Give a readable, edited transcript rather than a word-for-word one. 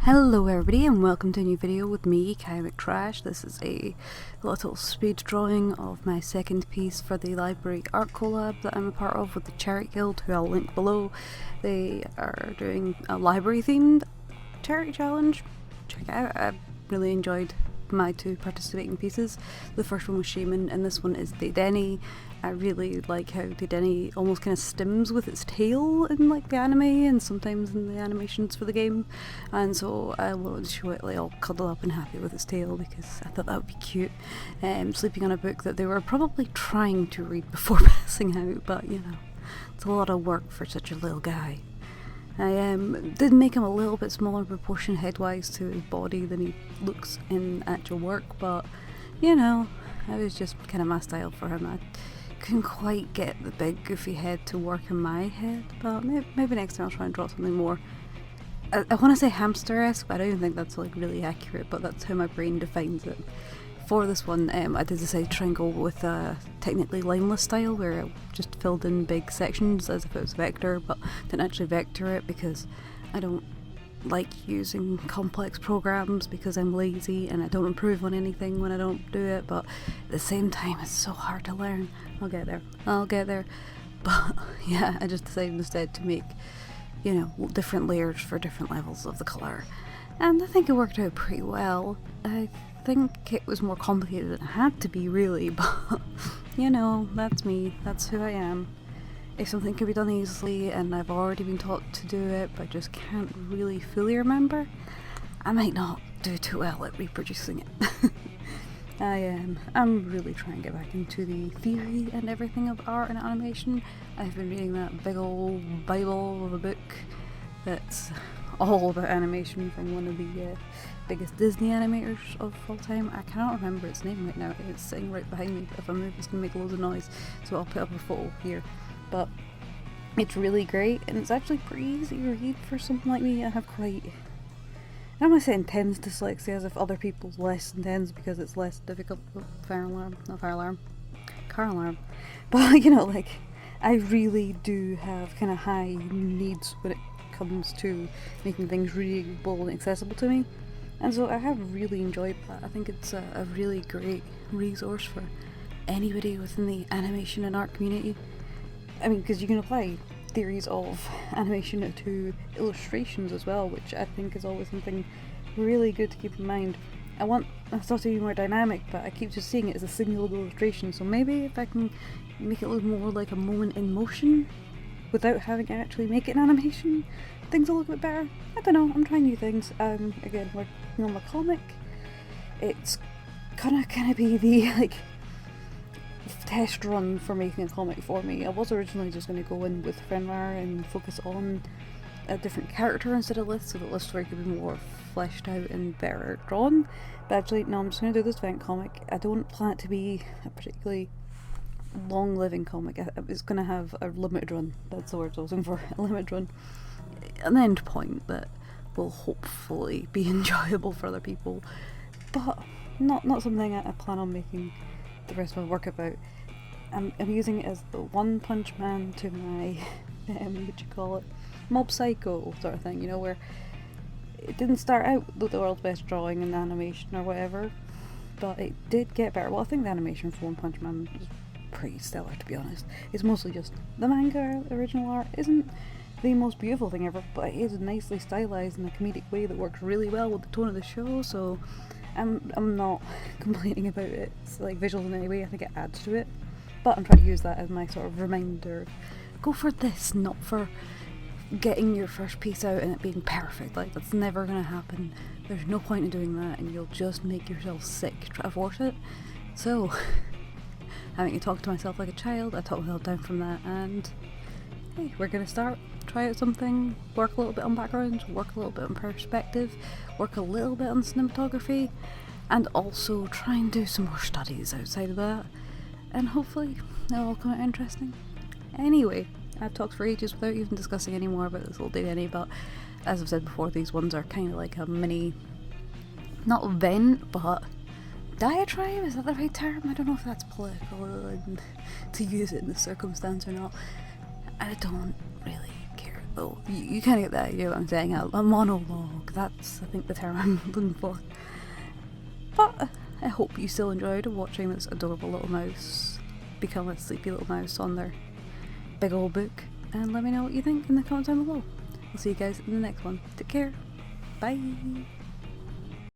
Hello everybody and welcome to a new video with me, Kai McTrash. This is a little speed drawing of my second piece for the library art collab that I'm a part of with the Charity Guild, who I'll link below. They are doing a library themed charity challenge. Check it out. I really enjoyed my two participating pieces. The first one was Shaman and this one is Dedenne. I really like how Dedenne almost kind of stims with its tail in like the anime and sometimes in the animations for the game, and so I wanted to show it like all cuddled up and happy with its tail because I thought that would be cute. Sleeping on a book that they were probably trying to read before passing out, but you know, it's a lot of work for such a little guy. I did make him a little bit smaller proportion head-wise to his body than he looks in actual work, but you know, I was just kind of my style for him. I couldn't quite get the big goofy head to work in my head, but maybe next time I'll try and draw something more, I want to say hamster-esque, but I don't even think that's like really accurate, but that's how my brain defines it. For this one, I did decide to try and go with a technically lineless style where I just filled in big sections as if it was a vector, but didn't actually vector it because I don't like using complex programs because I'm lazy and I don't improve on anything when I don't do it, but at the same time it's so hard to learn. I'll get there. But yeah, I just decided instead to make, you know, different layers for different levels of the colour, and I think it worked out pretty well. I think it was more complicated than it had to be really, but you know, that's me, that's who I am. If something can be done easily and I've already been taught to do it but just can't really fully remember, I might not do too well at reproducing it. I'm really trying to get back into the theory and everything of art and animation. I've been reading that big old Bible of a book that's all about animation from one of the biggest Disney animators of all time. I cannot remember its name right now. It's sitting right behind me. If I move, it's going to make loads of noise, so I'll put up a photo here. But it's really great, and it's actually pretty easy to read for something like me. I have quite, I don't want to say intense dyslexia as if other people's less intense because it's less difficult. Car alarm. But you know, like, I really do have kind of high needs when it comes to making things readable and accessible to me, and so I have really enjoyed that. I think it's a really great resource for anybody within the animation and art community. I mean, because you can apply theories of animation to illustrations as well, which I think is always something really good to keep in mind. I want stuff to be more dynamic, but I keep just seeing it as a single illustration, so maybe if I can make it look more like a moment in motion without having to actually make it an animation, things will look a bit better. I don't know, I'm trying new things. Again, working on my comic. It's gonna kind of be the like test run for making a comic for me. I was originally just going to go in with fanart and focus on a different character instead of Lith, so that Lith's story could be more fleshed out and better drawn. But actually, no, I'm just going to do this event comic. I don't plan it to be a particularly long-living comic. It's going to have a limited run. That's the word I was looking for. A limited run. An end point that will hopefully be enjoyable for other people, but not something I plan on making the rest of my work about. I'm using it as the One Punch Man to my Mob Psycho sort of thing, you know, where it didn't start out with the world's best drawing and animation or whatever, but it did get better. Well, I think the animation for One Punch Man is pretty stellar, to be honest. It's mostly just the manga original art isn't the most beautiful thing ever, but it is nicely stylized in a comedic way that works really well with the tone of the show, so I'm not complaining about it. It's like visuals in any way, I think it adds to it. But I'm trying to use that as my sort of reminder. Go for this, not for getting your first piece out and it being perfect. Like, that's never going to happen. There's no point in doing that and you'll just make yourself sick try to force it. So, having to talk to myself like a child, I talked myself down from that, and hey, we're going to start. Try out something, work a little bit on backgrounds, work a little bit on perspective, work a little bit on cinematography, and also try and do some more studies outside of that, and hopefully it'll all come out interesting. Anyway, I've talked for ages without even discussing any more about this little Dedenne, but as I've said before, these ones are kind of like a mini, not vent, but diatribe, is that the right term? I don't know if that's political to use it in this circumstance or not. I don't really care though. You kind of get the idea what I'm saying. A monologue. That's, I think, the term I'm looking for. But I hope you still enjoyed watching this adorable little mouse become a sleepy little mouse on their big old book. And let me know what you think in the comments down below. I'll see you guys in the next one. Take care. Bye.